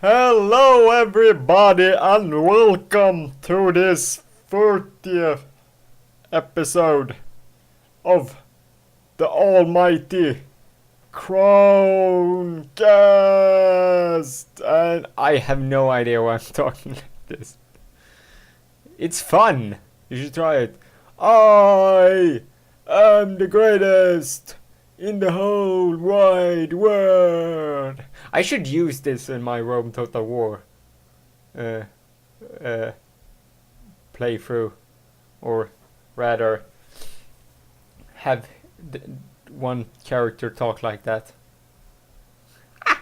Hello everybody and welcome to this 30th episode of the almighty Crowncast, and I have no idea why I'm talking like this. It's fun. You should try it. I am the greatest in the whole wide world. I should use this in my Rome Total War uh, uh, playthrough, or rather, have one character talk like that.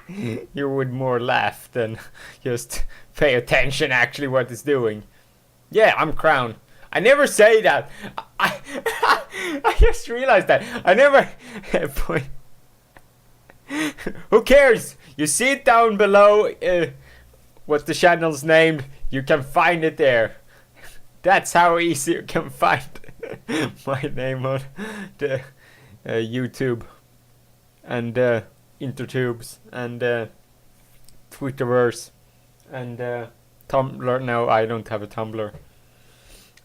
You would more laugh than just pay attention actually what it's doing. Yeah, I'm Crown. I never say that. I I just realized that. I never. Who cares? You see it down below. What the channel's named. You can find it there. That's how easy you can find my name on the YouTube and Intertubes and Twitterverse and Tumblr. No, I don't have a Tumblr.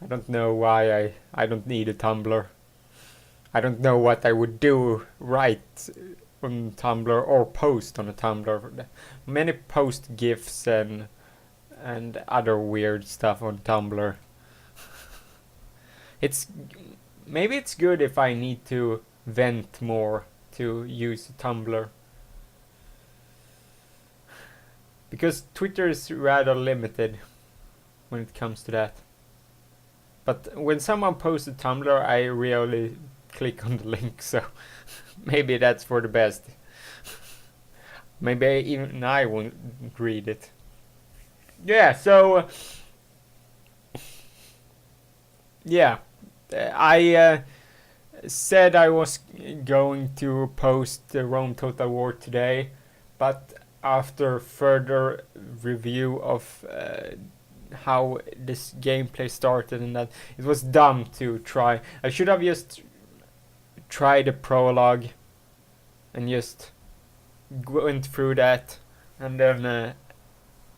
I don't know why I don't need a Tumblr. I don't know what I would do right on Tumblr or post on a Tumblr. Many post GIFs and other weird stuff on Tumblr. Maybe it's good if I need to vent more to use Tumblr. Because Twitter is rather limited when it comes to that. But when someone posts a Tumblr, I rarely click on the link, so maybe that's for the best. Maybe even I won't read it. Yeah, so yeah, I said I was going to post the Rome Total War today, but after further review of how this gameplay started and that it was dumb to try. I should have just tried the prologue and just went through that, and then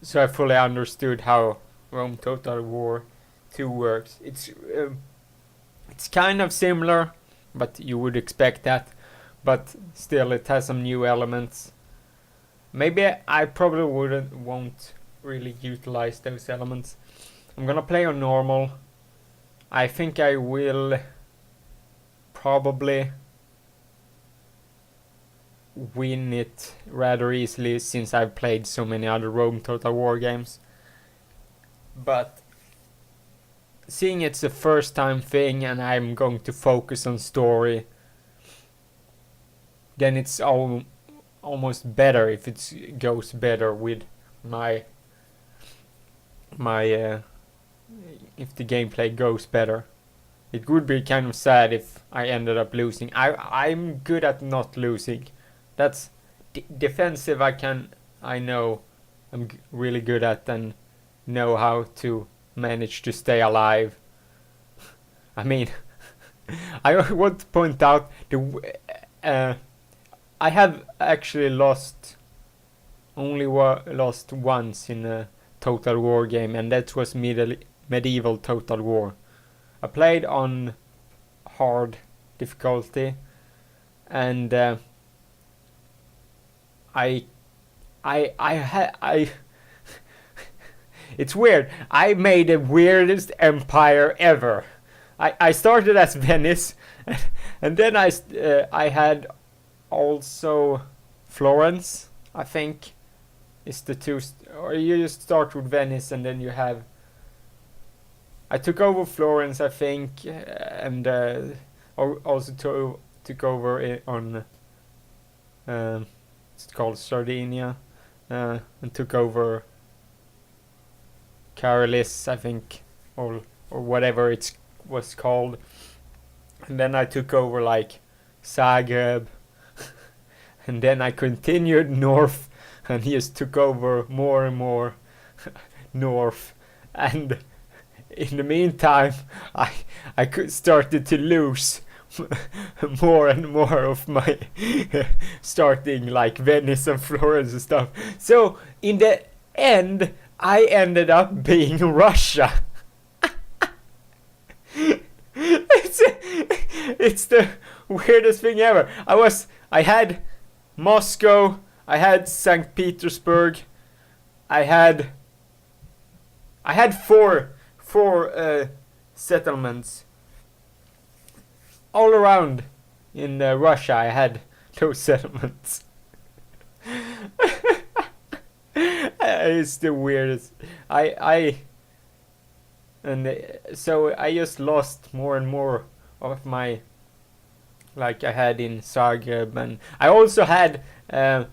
so I fully understood how Rome Total War 2 works. It's kind of similar, but you would expect that, but still it has some new elements. Maybe I probably won't really utilize those elements. I'm gonna play on normal. I think I will probably win it rather easily since I've played so many other Rome Total War games. But seeing it's the first time thing and I'm going to focus on story, then it's almost better if it goes better with my if the gameplay goes better. It would be kind of sad if I ended up losing. I'm good at not losing. That's defensive. I know I'm really good at and know how to manage to stay alive. I mean, I want to point out I have actually lost once in a Total War game, and that was medieval Total War. I played on hard difficulty, and I it's weird. I made the weirdest empire ever. I started as Venice, and then I had also Florence, I think. Is the two, or you just start with Venice and then you have. I took over Florence, I think, and also took over on. It's called Sardinia, and took over Carolis, I think, or whatever it was called, and then I took over like Zagreb, and then I continued north. And he just took over more and more north, and in the meantime, I started to lose more and more of my starting like Venice and Florence and stuff. So in the and I ended up being Russia. It's the weirdest thing ever. I had Moscow, I had St. Petersburg, I had four settlements all around in Russia. I had those settlements. It's the weirdest. So I just lost more and more of my, like I had in Zagreb, and I also had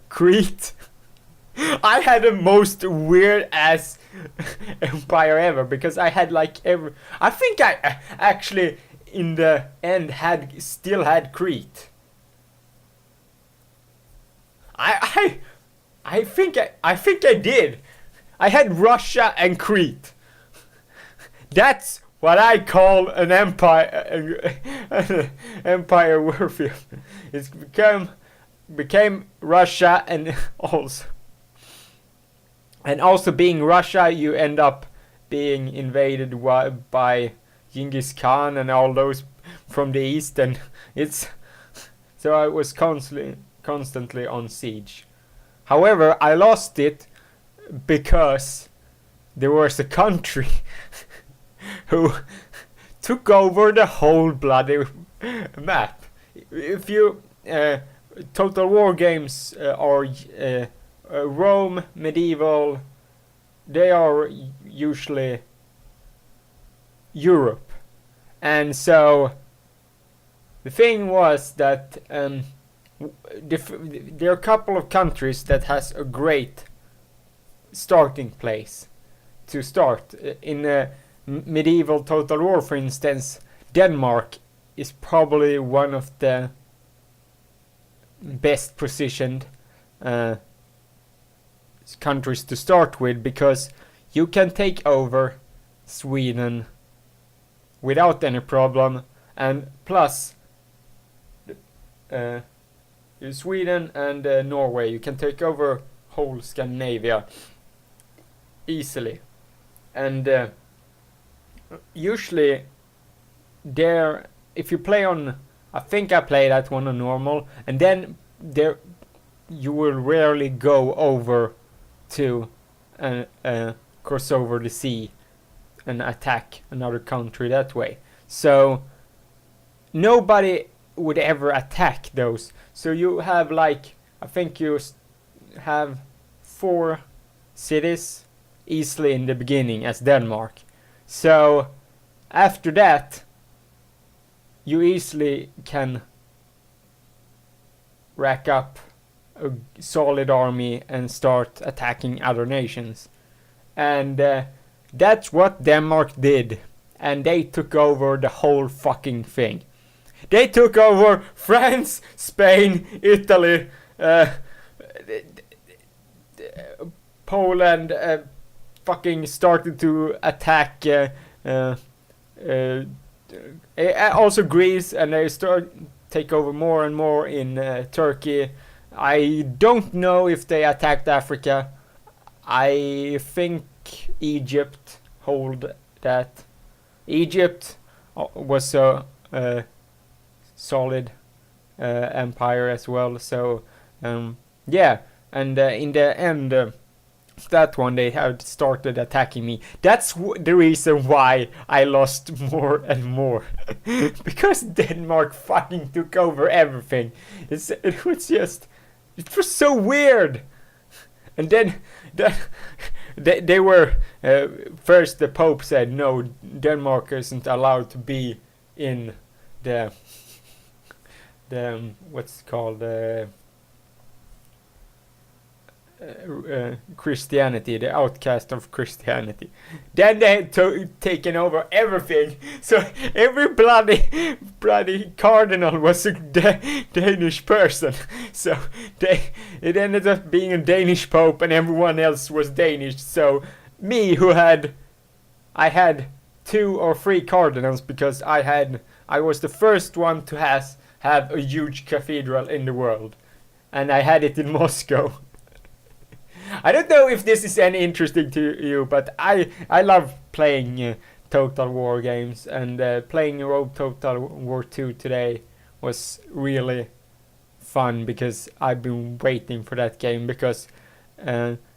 Crete. I had the most weird ass empire ever, because I had like I think I actually in the end still had Crete. I think I did. I had Russia and Crete. That's what I call an empire. Empire warfare. It's became Russia, and also being Russia, you end up being invaded by Genghis Khan and all those from the east, and so I was constantly on siege. However, I lost it because there was a country who took over the whole bloody map. If you Total War games are Rome, medieval, they are usually Europe. And so the thing was that there are a couple of countries that has a great starting place to start. In medieval Total War, for instance, Denmark is probably one of the best positioned countries to start with, because you can take over Sweden without any problem, and plus Sweden and Norway, you can take over whole Scandinavia easily. And usually there, if you play on, I think I play that one on normal, and then there you will rarely go over to cross over the sea and attack another country that way. So nobody would ever attack those. So you have like, I think you have 4 cities easily in the beginning as Denmark. So after that you easily can rack up a solid army and start attacking other nations. And that's what Denmark did. And they took over the whole fucking thing. They took over France, Spain, Italy, Poland, fucking started to attack also Greece, and they take over more and more in Turkey. I don't know if they attacked Africa. I think Egypt hold that. Egypt was a solid empire as well. So yeah, and in the end, that one they had started attacking me. That's the reason why I lost more and more. Because Denmark fucking took over everything. It was so weird. And then they were first the Pope said no, Denmark isn't allowed to be in the what's called Christianity, the outcast of Christianity. Then they had taken over everything. So every bloody cardinal was a Danish person. So it ended up being a Danish pope, and everyone else was Danish. So me, I had 2 or 3 cardinals, because I was the first one to have a huge cathedral in the world, and I had it in Moscow. I don't know if this is any interesting to you, but I love playing Total War games, and playing Rome Total War 2 today was really fun because I've been waiting for that game because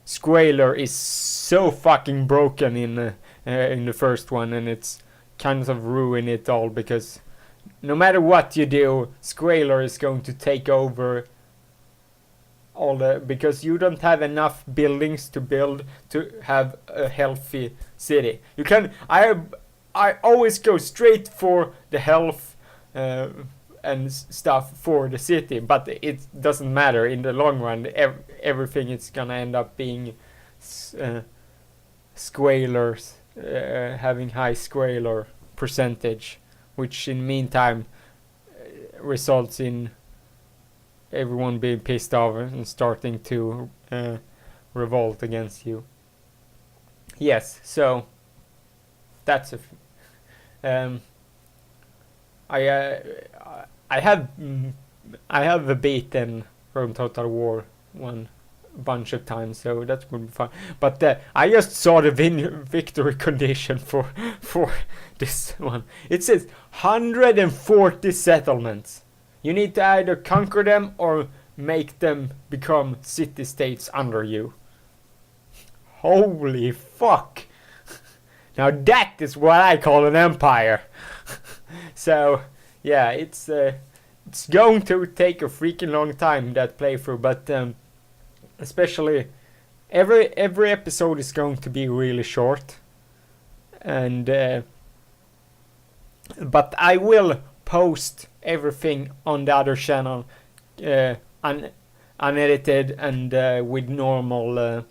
Squaler is so fucking broken in the first one, and it's kind of ruin it all because no matter what you do, Squaler is going to take over all the, because you don't have enough buildings to build to have a healthy city. You can I always go straight for the health and stuff for the city, but it doesn't matter in the long run. Everything is gonna end up being squalers, having high squaler percentage, which in meantime results in everyone being pissed off and starting to revolt against you. Yes, so that's I have beaten Rome Total War one bunch of times, so that would be fun. But I just saw the victory condition for this one. It says 140 settlements. You need to either conquer them or make them become city-states under you. Holy fuck! Now that is what I call an empire. So yeah, it's going to take a freaking long time, that playthrough, but especially every episode is going to be really short, and but I will post everything on the other channel unedited and with normal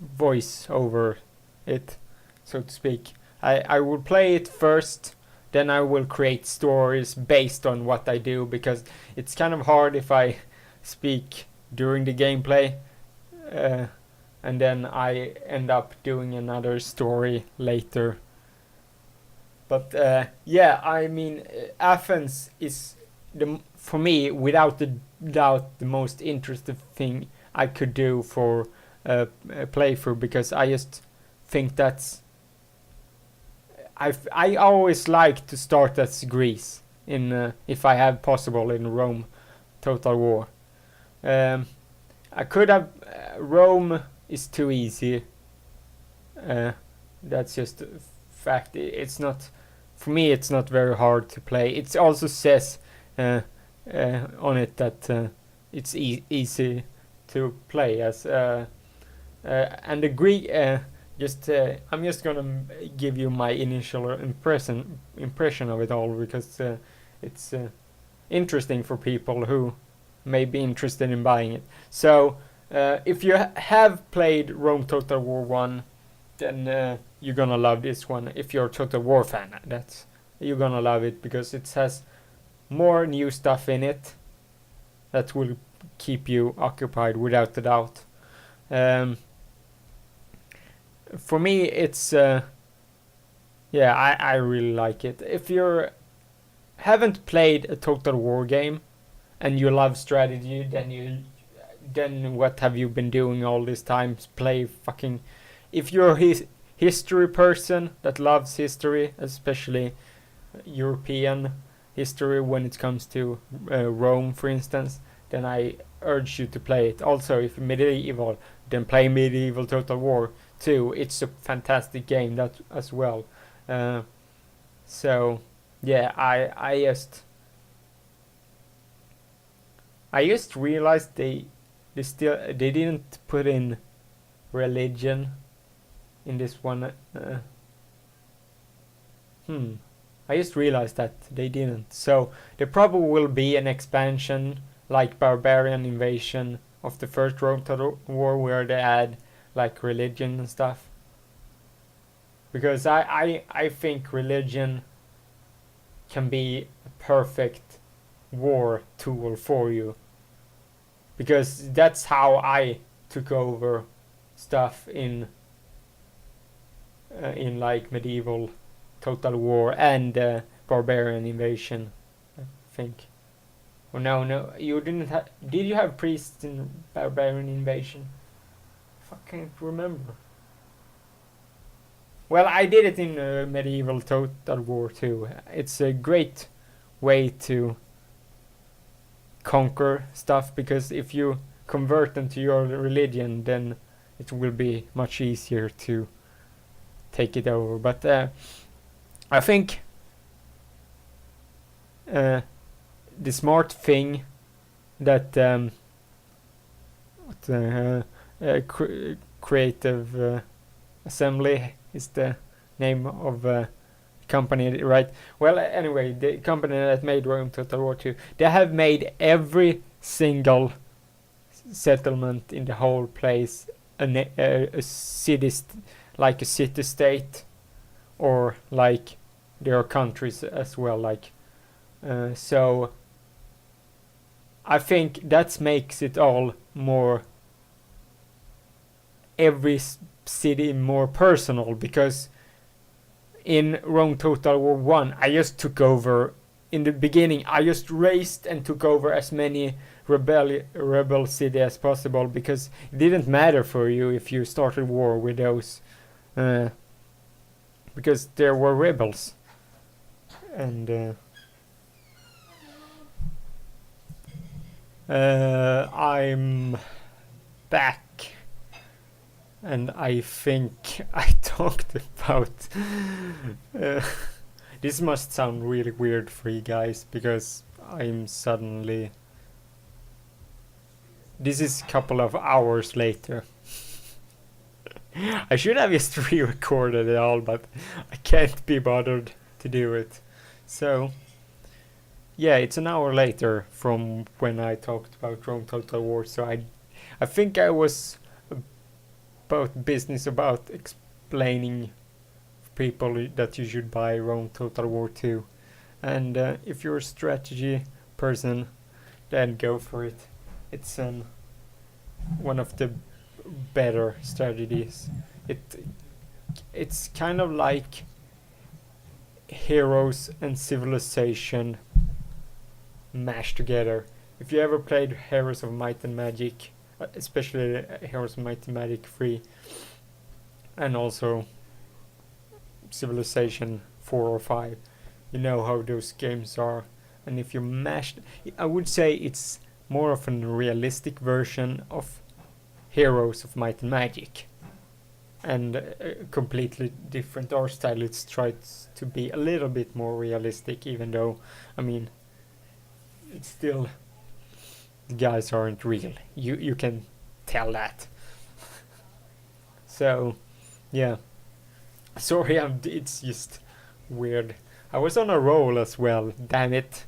voice over it, so to speak. I will play it first, then I will create stories based on what I do, because it's kind of hard if I speak during the gameplay and then I end up doing another story later. But yeah, I mean, Athens is for me, without a doubt, the most interesting thing I could do for a playthrough, because I just think that's I always like to start as Greece in if I have possible in Rome Total War. I could have Rome is too easy. That's just a fact. It's not, for me. It's not very hard to play. It also says on it that it's easy to play as. And the Greek. I'm just gonna give you my initial impression of it all, because it's interesting for people who may be interested in buying it. So if you have played Rome Total War 1, then you're gonna love this one. If you're a Total War fan, you're gonna love it, because it has more new stuff in it that will keep you occupied without a doubt. For me, it's I really like it. If you haven't played a Total War game and you love strategy, then what have you been doing all this time? Play fucking. If you're a history person that loves history, especially European history when it comes to Rome, for instance, then I urge you to play it. Also, if you're medieval, then play Medieval Total War 2. It's a fantastic game that as well. So yeah, I just realized they didn't put in religion in this one. I just realized that they didn't. So there probably will be an expansion like Barbarian Invasion of the first Rome Total War, where they add like religion and stuff, because I think religion can be a perfect war tool for you, because that's how I took over stuff in like Medieval Total War and Barbarian Invasion, I think. Oh no, no, you didn't have. Did you have priests in Barbarian Invasion? I can't remember. Well, I did it in Medieval Total War too. It's a great way to conquer stuff because if you convert them to your religion, then it will be much easier to take it over. But I think the smart thing that Creative Assembly is the name of company, right? Well, anyway, the company that made Rome Total War 2, they have made every single settlement in the whole place a city, like a city state, or like there are countries as well. Like so, I think that makes it all more every city more personal because in Rome Total War 1 I just took over in the beginning. I just raced and took over as many rebel city as possible because it didn't matter for you if you started war with those because there were rebels. And I'm back and I think I talked about this must sound really weird for you guys because I'm suddenly this is a couple of hours later. I should have just re-recorded it all, but I can't be bothered to do it. So yeah, it's an hour later from when I talked about Rome Total War, so I think I was about business about explaining people that you should buy Rome Total War 2. And if you're a strategy person, then go for it. It's one of the better strategies. It's kind of like Heroes and Civilization mashed together. If you ever played Heroes of Might and Magic, especially Heroes of Might and Magic 3, and also Civilization 4 or 5, you know how those games are. And if you mashed, I would say it's more of a realistic version of Heroes of Might and Magic, and a completely different art style. It's tried to be a little bit more realistic, even though, I mean, it's still, the guys aren't real. You can tell that. So, yeah. Sorry, it's just weird. I was on a roll as well. Damn it.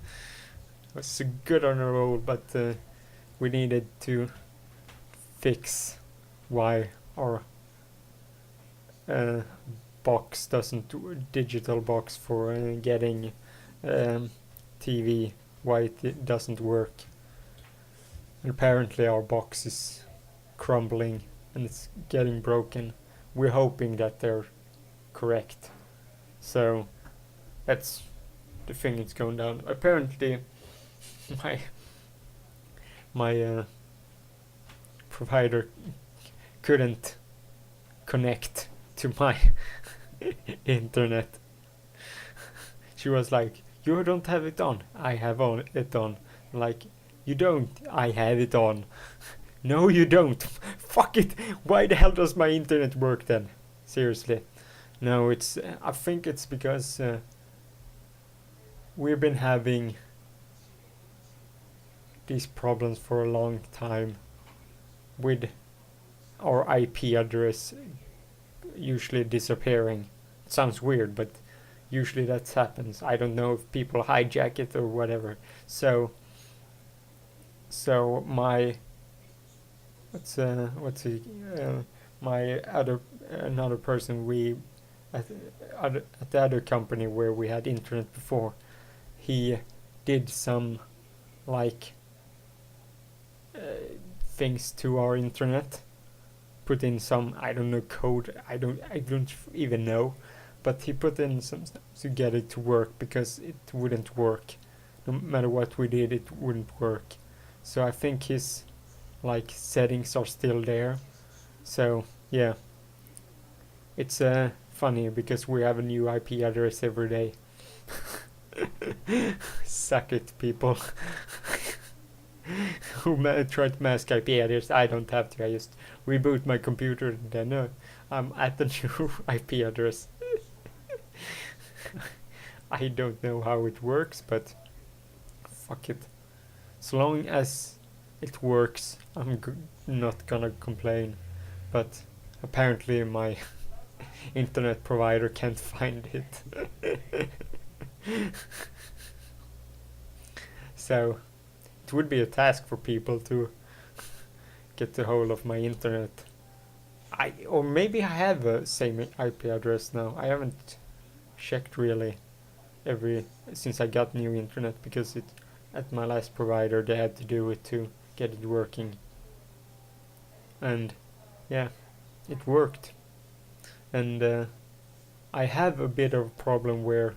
I was so good on a roll, but we needed to fix why our box doesn't digital box for getting TV, why it doesn't work. And apparently our box is crumbling and it's getting broken. We're hoping that they're correct. So that's the thing, it's going down. Apparently my provider couldn't connect to my internet. She was like, you don't have it on. I have it on. Like, you don't. I have it on. No, you don't. Fuck it. Why the hell does my internet work then? Seriously. No, it's. I think it's because we've been having these problems for a long time with our IP address usually disappearing. It sounds weird, but usually that happens. I don't know if people hijack it or whatever. So my my another person we at the other company where we had internet before, he did some like things to our internet, put in some, I don't know, code, I don't even know, but he put in some stuff to get it to work because it wouldn't work no matter what we did, it wouldn't work. So I think his like settings are still there. So yeah, it's funny because we have a new IP address every day. Suck it, people. Who try to mask IP address? I don't have to. I just reboot my computer and then I'm at the new IP address. I don't know how it works, but fuck it. As long as it works, I'm not gonna complain. But apparently my internet provider can't find it. So it would be a task for people to get a hold of my internet. Or maybe I have a same IP address now. I haven't checked really since I got new internet, because it at my last provider they had to do it to get it working. And yeah, it worked. And I have a bit of a problem where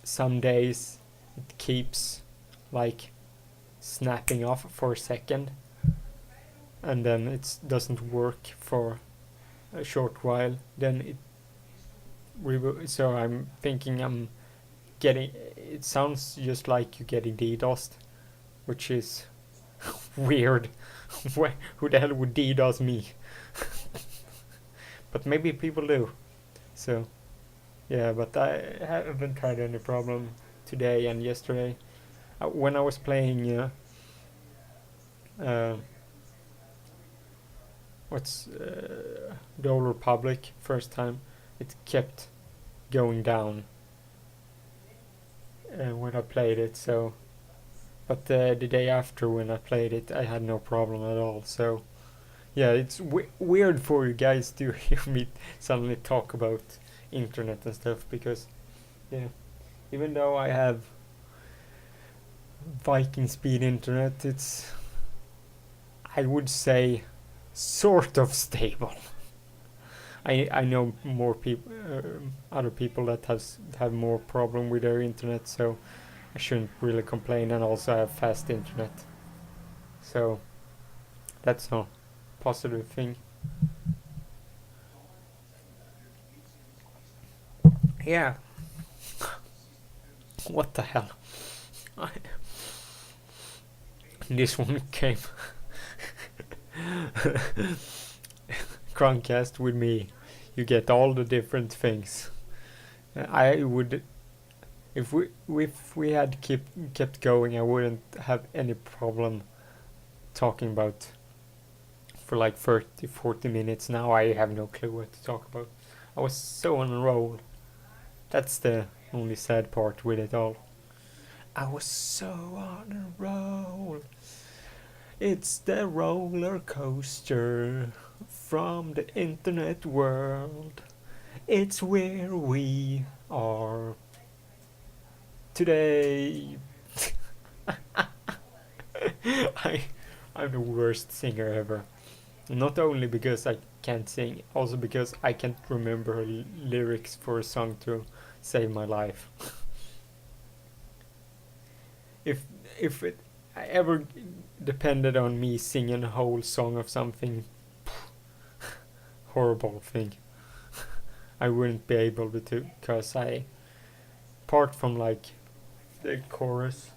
some days it keeps like snapping off for a second and then it doesn't work for a short while, then it so I'm thinking I'm getting, it sounds just like you're getting DDoSed, which is weird. Who the hell would DDoS me? But maybe people do. So yeah, but I haven't had any problem today and yesterday. When I was playing the Old Republic first time, it kept going down when I played it. So, but the day after when I played it, I had no problem at all. So yeah, it's weird for you guys to hear me suddenly talk about internet and stuff, because yeah, even though I have Viking speed internet, it's, I would say, sort of stable. I know more people, other people that have more problem with their internet, so I shouldn't really complain. And also have fast internet, so that's a positive thing. Yeah. What the hell? This one came. Chromecast with me, you get all the different things. I would, if we had kept going, I wouldn't have any problem talking about for like 30-40 minutes. Now I have no clue what to talk about. I was so on a roll. That's the only sad part with it all. I was so on a roll. It's the roller coaster from the internet world. It's where we are today. I'm the worst singer ever. Not only because I can't sing, also because I can't remember lyrics for a song to save my life. if it ever depended on me singing a whole song of something horrible thing, I wouldn't be able to, because apart from like the chorus,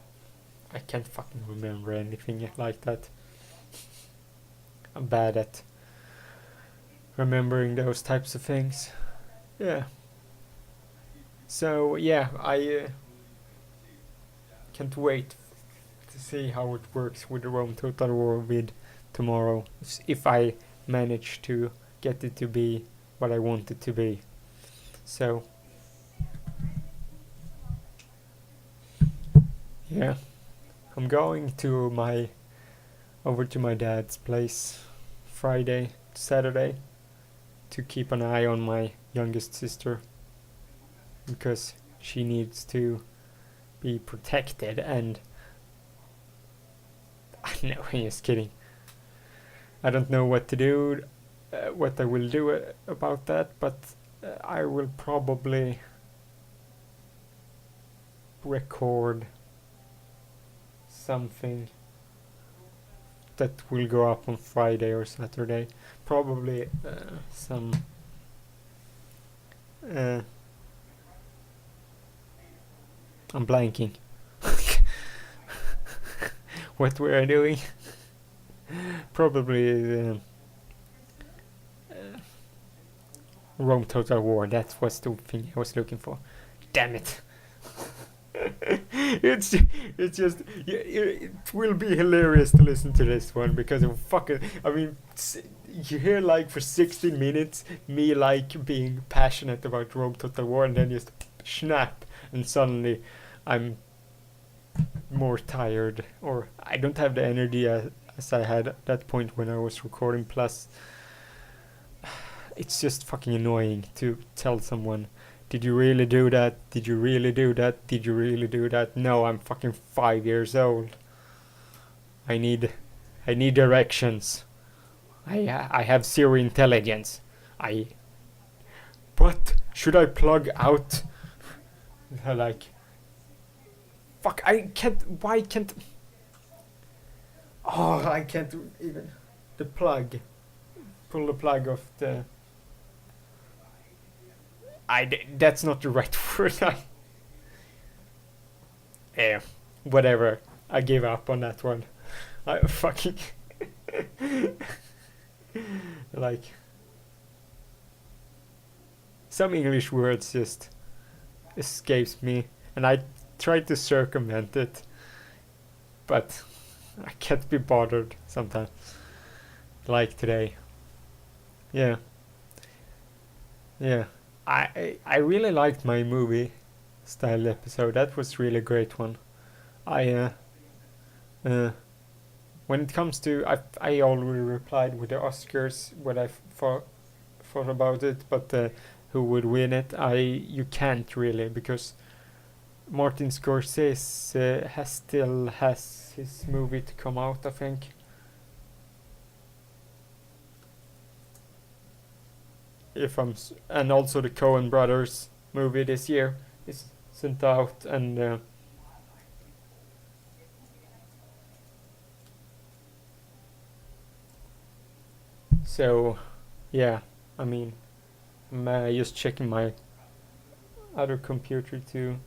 I can't fucking remember anything like that. I'm bad at remembering those types of things. Yeah. So yeah, I can't wait to see how it works with the Rome Total War vid tomorrow, if I manage to get it to be what I want it to be. So yeah, I'm going over to my dad's place Friday, Saturday, to keep an eye on my youngest sister, because she needs to be protected. And no, I'm just kidding. I don't know what to do, what I will do about that, but I will probably record something that will go up on Friday or Saturday. Probably some I'm blanking. What were I doing? Probably Rome Total War. That was the thing I was looking for. Damn it. it's just it will be hilarious to listen to this one because of fucking, I mean, you hear like for 16 minutes me like being passionate about Rome Total War, and then just snap and suddenly I'm more tired, or I don't have the energy as I had at that point when I was recording. Plus it's just fucking annoying to tell someone, did you really do that? Did you really do that? Did you really do that? No, I'm fucking 5 years old. I need directions. I have zero intelligence. What should I plug out? Like, fuck, I can't. Why can't? Oh, I can't even. The plug. Pull the plug off the. That's not the right word. Yeah, whatever. I give up on that one. I fucking like some English words just escapes me, and I try to circumvent it, but I can't be bothered sometimes. Like today. Yeah. I really liked my movie style episode. That was really great one. When it comes to, I already replied with the Oscars what I thought about it, but who would win it? You can't really, because Martin Scorsese still has his movie to come out, I think. And also the Coen Brothers movie this year is sent out, and so yeah, I mean, I'm just checking my other computer to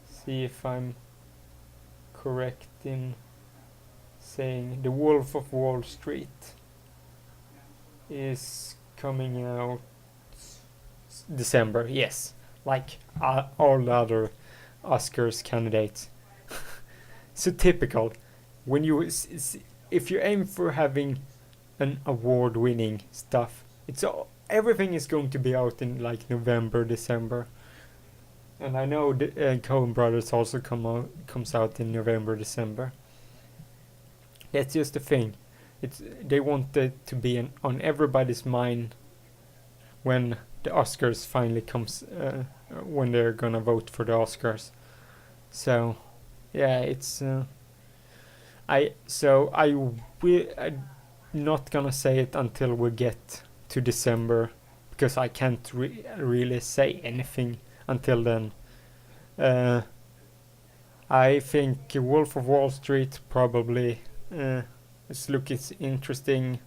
see if I'm correct in saying The Wolf of Wall Street is coming out December, yes, like all the other Oscars candidates. So typical, when you if you aim for having an award-winning stuff, everything is going to be out in like November, December, and I know the Coen Brothers also comes out in November, December. That's just the thing. They want it to be on everybody's mind when the Oscars finally comes, when they're gonna vote for the Oscars. So, yeah, it's. I'm not gonna say it until we get to December, because I can't really say anything until then. I think Wolf of Wall Street probably. It's interesting,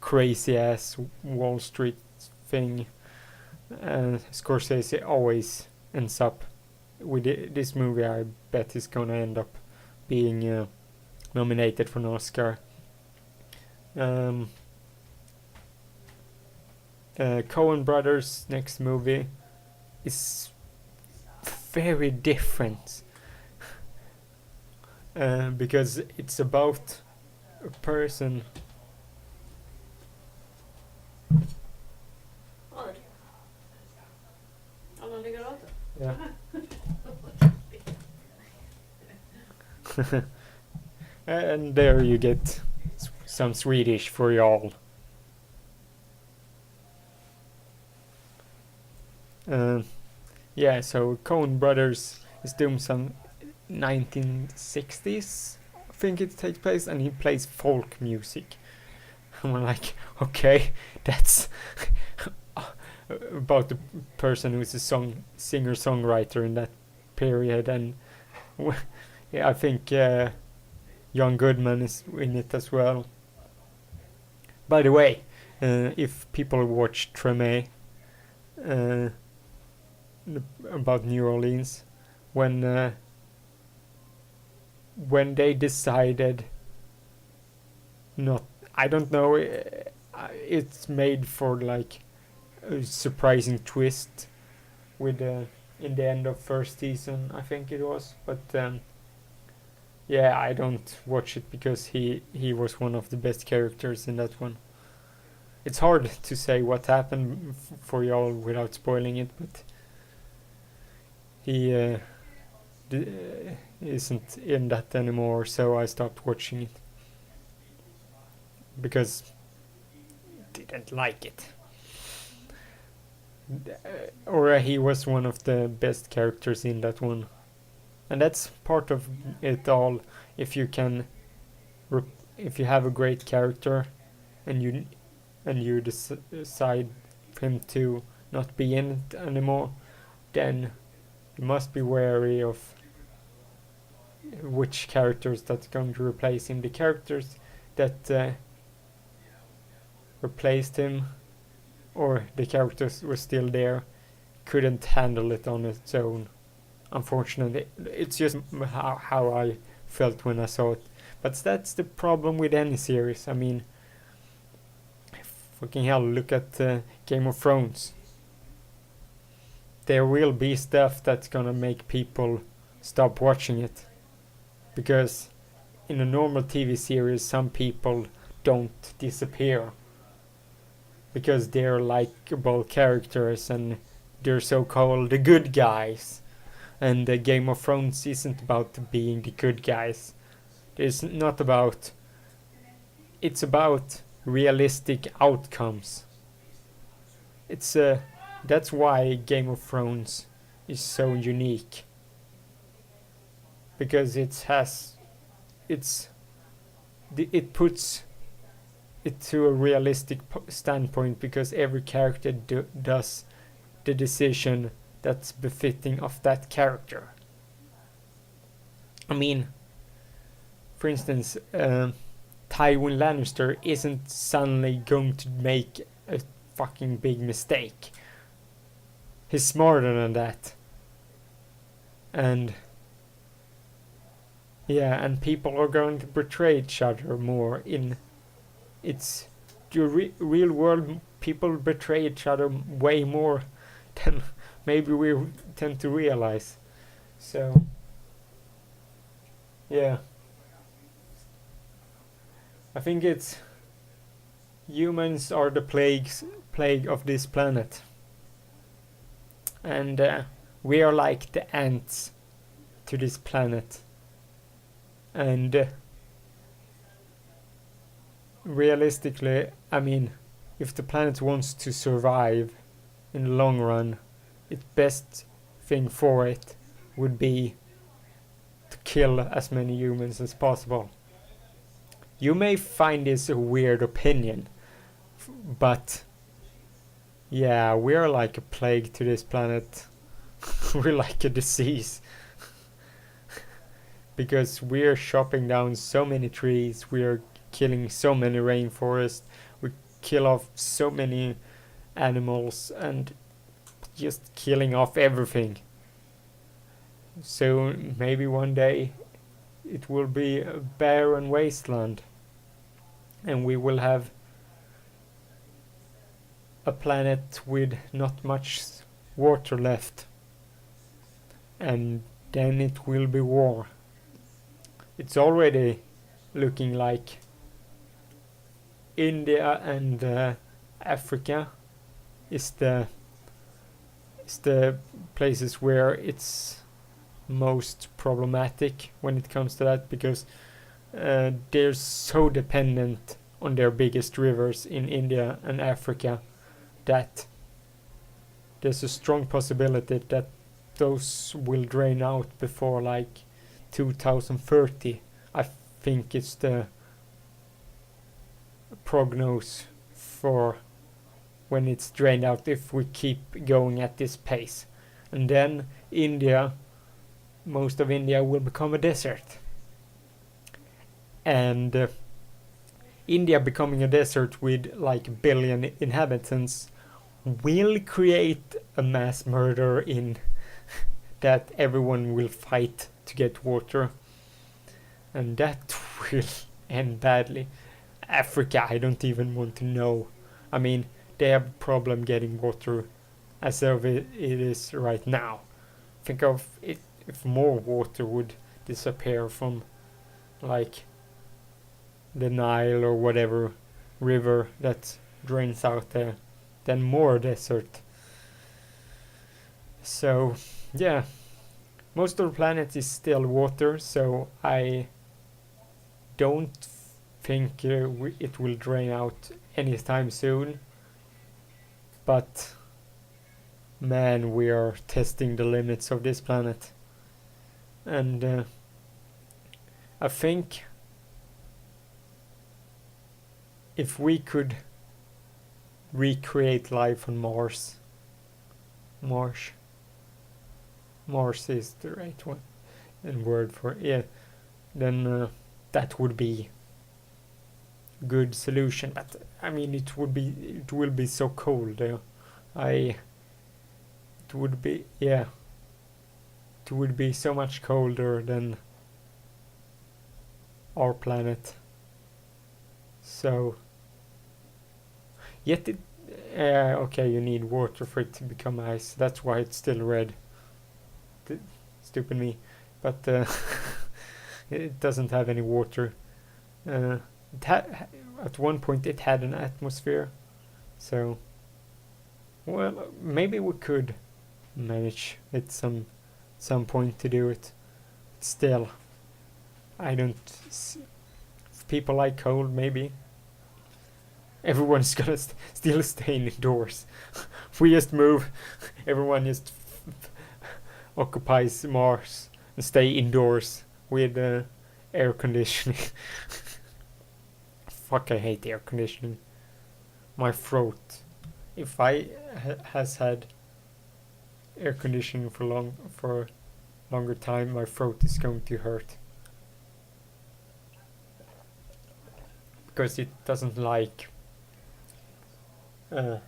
crazy ass Wall Street thing. Scorsese always ends up with this movie. I bet is gonna end up being nominated for an Oscar. Coen Brothers' next movie is very different, because it's about a person. Yeah. And there you get some Swedish for y'all. Yeah, so Coen Brothers is doing some 1960s, I think it takes place, and he plays folk music. And we're like, okay, that's about the person who's a singer-songwriter in that period, and yeah, I think John Goodman is in it as well. By the way, if people watch Treme about New Orleans, when they decided not, I don't know, it's made for like a surprising twist with in the end of first season, I think it was, but yeah, I don't watch it because he was one of the best characters in that one. It's hard to say what happened for y'all without spoiling it, but he isn't in that anymore, so I stopped watching it because didn't like it. Or he was one of the best characters in that one, and that's part of it all. If you can, if you have a great character, and you decide for him to not be in it anymore, then you must be wary of which characters that's going to replace him. The characters that replaced him, or the characters were still there, couldn't handle it on its own. Unfortunately, it's just how I felt when I saw it. But that's the problem with any series. I mean, fucking hell, look at Game of Thrones. There will be stuff that's gonna make people stop watching it. Because in a normal TV series, some people don't disappear. Because they're likable characters and they're so-called the good guys. And Game of Thrones isn't about being the good guys. It's not about... It's about realistic outcomes. It's that's why Game of Thrones is so unique. Because it puts it to a realistic standpoint, because every character does the decision that's befitting of that character. I mean, for instance, Tywin Lannister isn't suddenly going to make a fucking big mistake. He's smarter than that. And yeah, and people are going to betray each other more in... It's the real world. People betray each other way more than maybe we tend to realize. So yeah, I think it's humans are the plague of this planet, and we are like the ants to this planet. And realistically, I mean, if the planet wants to survive in the long run, its best thing for it would be to kill as many humans as possible. You may find this a weird opinion, but yeah, we're like a plague to this planet. We're like a disease. Because we're chopping down so many trees, we're killing so many rainforests, we kill off so many animals, and just killing off everything. So maybe one day it will be a barren wasteland, and we will have a planet with not much water left, and then it will be war. It's already looking like India and Africa is the places where it's most problematic when it comes to that, because they're so dependent on their biggest rivers in India and Africa that there's a strong possibility that those will drain out before like 2030. I think it's the prognosis for when it's drained out if we keep going at this pace. And then most of India will become a desert. And India becoming a desert with like a billion inhabitants will create a mass murder in that everyone will fight to get water. And that will end badly. Africa, I don't even want to know. I mean, they have a problem getting water as of it is right now. Think of it if more water would disappear from like the Nile or whatever river that drains out there, then more desert. So yeah, most of the planet is still water, so I don't think it will drain out anytime soon. But man, we are testing the limits of this planet. And I think if we could recreate life on Mars is the right one and word for it, then that would be good solution. But I mean, it will be so cold. It would be so much colder than our planet. So yet okay, you need water for it to become ice. That's why it's still red. Stupid me. But it doesn't have any water. At one point it had an atmosphere. So, well, maybe we could manage at some point to do it. Still, I don't. If people like cold, maybe. Everyone's gonna still stay indoors. We just move. Everyone just occupies Mars and stay indoors with air conditioning. Fuck, I hate air conditioning. My throat. If I has had air conditioning for a longer time, my throat is going to hurt. Because it doesn't like air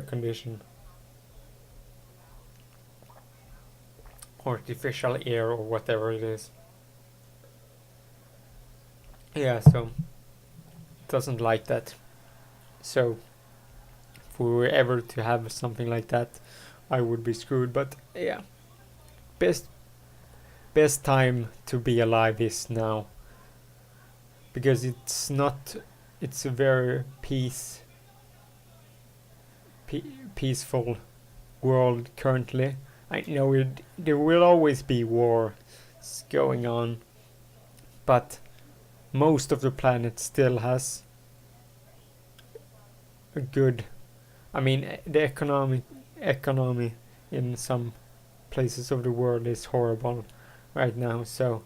condition. Artificial air or whatever it is. Yeah, so it doesn't like that. So if we were ever to have something like that, I would be screwed. But yeah, best time to be alive is now, because it's a very peaceful world currently. I know there will always be wars going on, but most of the planet still has a good. I mean, the economy in some places of the world is horrible right now. So,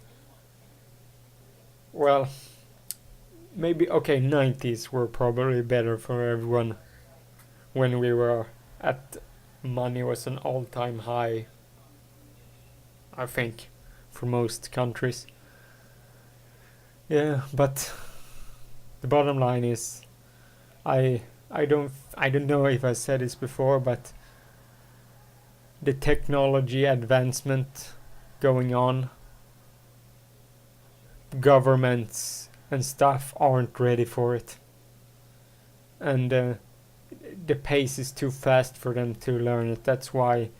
well, maybe 90s were probably better for everyone when we were at. Money was an all-time high, I think, for most countries. Yeah, but the bottom line is, I don't know if I said this before, but the technology advancement going on, governments and stuff aren't ready for it, and the pace is too fast for them to learn it. That's why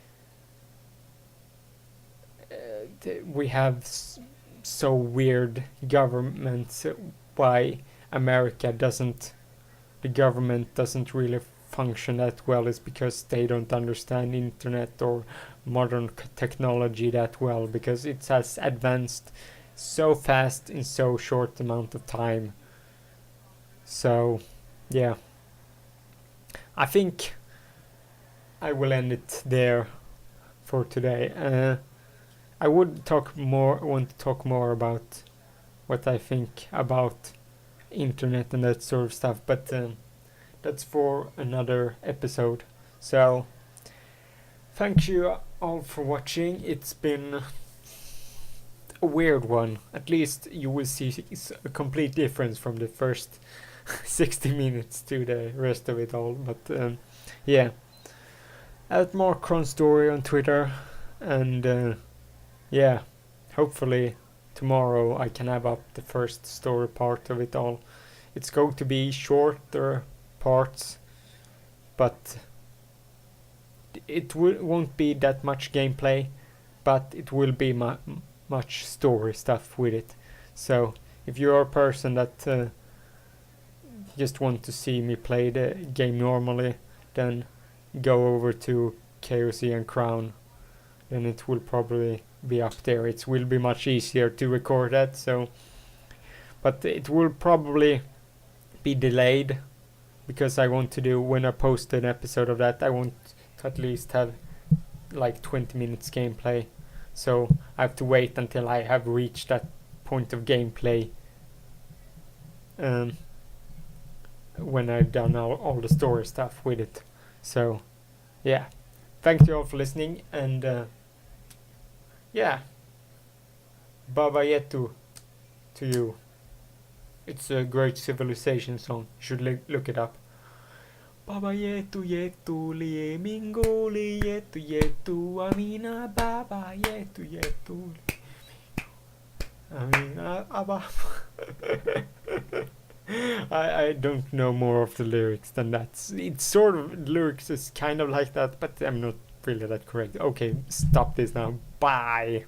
we have so weird governments. Why the government doesn't really function that well is because they don't understand internet or modern technology that well, because it has advanced so fast in so short amount of time. So yeah, I think I will end it there for today. I want to talk more about what I think about internet and that sort of stuff, but that's for another episode. So thank you all for watching. It's been a weird one. At least you will see a complete difference from the first 60 minutes to the rest of it all. But yeah, at MarkCronStory on Twitter, and yeah, hopefully tomorrow I can have up the first story part of it all. It's going to be shorter parts, but it won't be that much gameplay, but it will be much story stuff with it. So if you're a person that just want to see me play the game normally, then go over to KOC and Crown. Then it will probably be up there. It will be much easier to record that. So, but it will probably be delayed, because I want to do, when I post an episode of that, I want to at least have like 20 minutes gameplay. So I have to wait until I have reached that point of gameplay when I've done all the story stuff with it. So yeah, thank you all for listening, and yeah, Baba Yetu to you. It's a great Civilization song. You should look it up. Baba Yetu Yetu Lie Mingo Li Yetu Yetu Amina Baba Yetu Yetu Amina Abba. I don't know more of the lyrics than that. It's sort of, lyrics is kind of like that, but I'm not really that correct. Okay, stop this now. Bye.